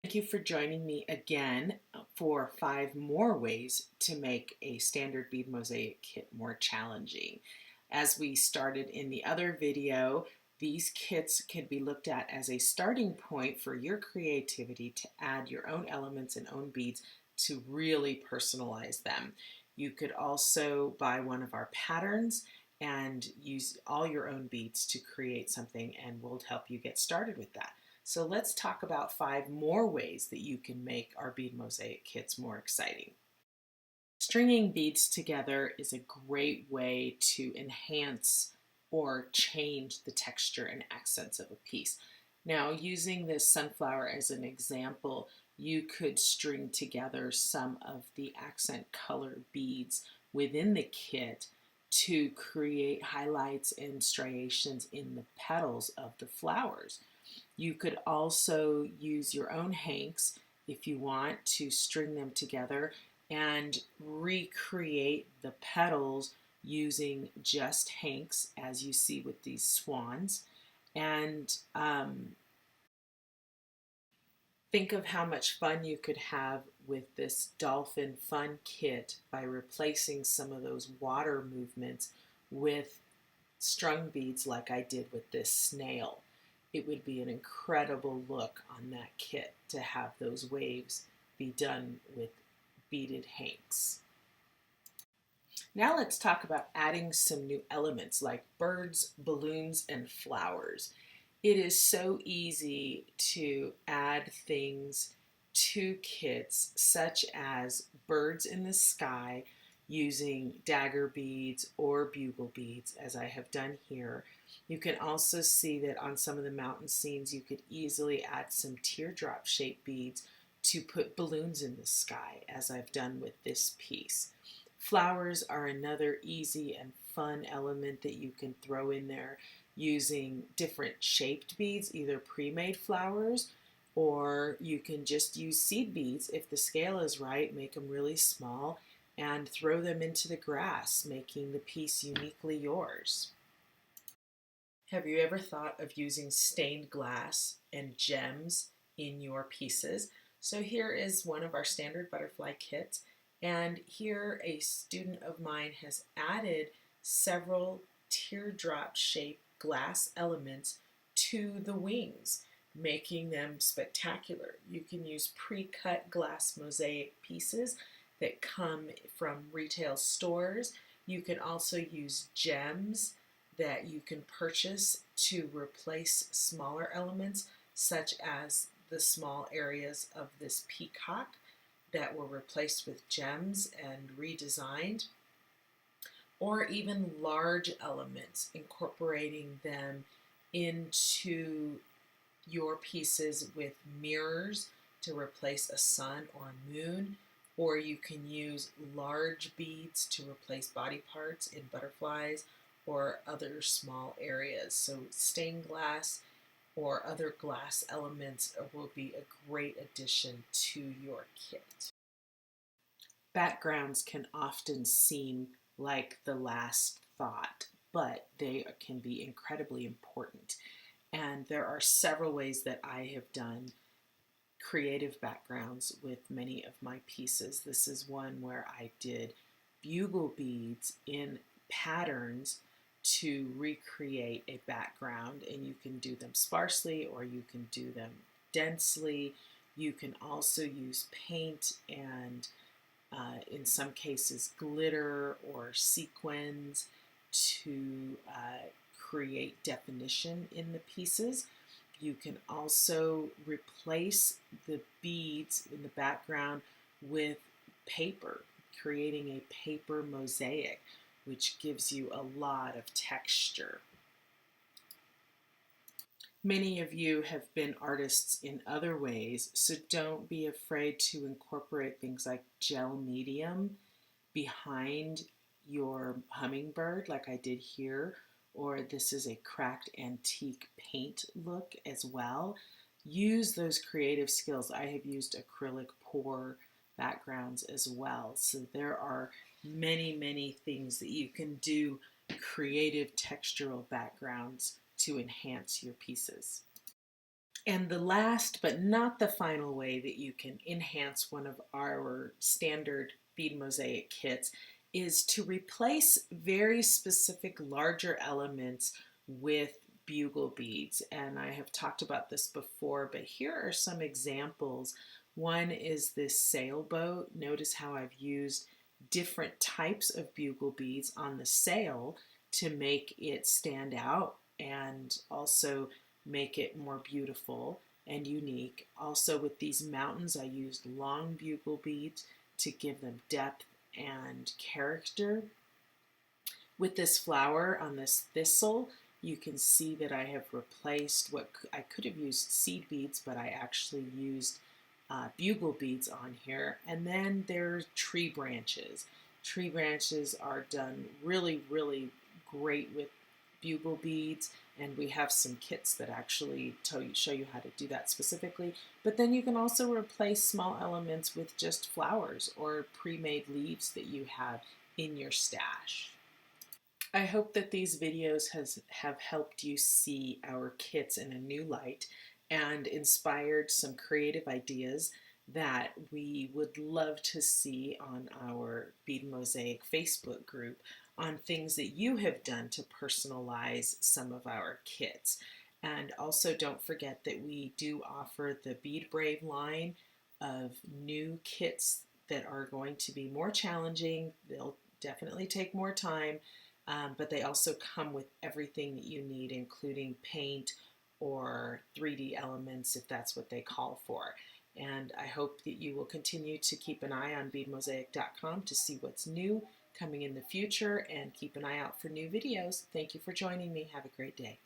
Thank you for joining me again for 5 more ways to make a standard bead mosaic kit more challenging. As we started in the other video, these kits can be looked at as a starting point for your creativity to add your own elements and own beads to really personalize them. You could also buy one of our patterns and use all your own beads to create something, and we'll help you get started with that. So let's talk about 5 more ways that you can make our bead mosaic kits more exciting. Stringing beads together is a great way to enhance or change the texture and accents of a piece. Now, using this sunflower as an example, you could string together some of the accent color beads within the kit to create highlights and striations in the petals of the flowers. You could also use your own hanks if you want to string them together and recreate the petals using just hanks, as you see with these swans. And think of how much fun you could have with this dolphin fun kit by replacing some of those water movements with strung beads like I did with this snail. It would be an incredible look on that kit to have those waves be done with beaded hanks. Now let's talk about adding some new elements like birds, balloons, and flowers. It is so easy to add things to kits such as birds in the sky using dagger beads or bugle beads, as I have done here. You can also see that on some of the mountain scenes you could easily add some teardrop shaped beads to put balloons in the sky, as I've done with this piece. Flowers are another easy and fun element that you can throw in there using different shaped beads, either pre-made flowers, or you can just use seed beads if the scale is right, make them really small, and throw them into the grass, making the piece uniquely yours. Have you ever thought of using stained glass and gems in your pieces? So here is one of our standard butterfly kits, and here a student of mine has added several teardrop shaped glass elements to the wings, making them spectacular. You can use pre-cut glass mosaic pieces that come from retail stores. You can also use gems that you can purchase to replace smaller elements, such as the small areas of this peacock that were replaced with gems and redesigned, or even large elements, incorporating them into your pieces with mirrors to replace a sun or a moon, or you can use large beads to replace body parts in butterflies or other small areas. So stained glass or other glass elements will be a great addition to your kit. Backgrounds can often seem like the last thought, but they can be incredibly important. And there are several ways that I have done creative backgrounds with many of my pieces. This is one where I did bugle beads in patterns to recreate a background, and you can do them sparsely or you can do them densely. You can also use paint and in some cases glitter or sequins to create definition in the pieces. You can also replace the beads in the background with paper, creating a paper mosaic, which gives you a lot of texture. Many of you have been artists in other ways, so don't be afraid to incorporate things like gel medium behind your hummingbird, like I did here, or this is a cracked antique paint look as well. Use those creative skills. I have used acrylic pour backgrounds as well. So there are many, many things that you can do, creative textural backgrounds to enhance your pieces. And the last but not the final way that you can enhance one of our standard bead mosaic kits is to replace very specific larger elements with bugle beads. And I have talked about this before, but here are some examples. One is this sailboat. Notice how I've used different types of bugle beads on the sail to make it stand out and also make it more beautiful and unique. Also with these mountains, I used long bugle beads to give them depth and character. With this flower on this thistle, you can see that I have replaced what I could have used seed beads, but I actually used bugle beads on here. And then there's tree branches. Tree branches are done really, really great with bugle beads, and we have some kits that actually show you how to do that specifically. But then you can also replace small elements with just flowers or pre-made leaves that you have in your stash. I hope that these videos have helped you see our kits in a new light and inspired some creative ideas that we would love to see on our Bead Mosaic Facebook group on things that you have done to personalize some of our kits. And also don't forget that we do offer the Bead Brave line of new kits that are going to be more challenging. They'll definitely take more time, but they also come with everything that you need, including paint or 3D elements if that's what they call for. And I hope that you will continue to keep an eye on beadmosaic.com to see what's new coming in the future and keep an eye out for new videos. Thank you for joining me. Have a great day.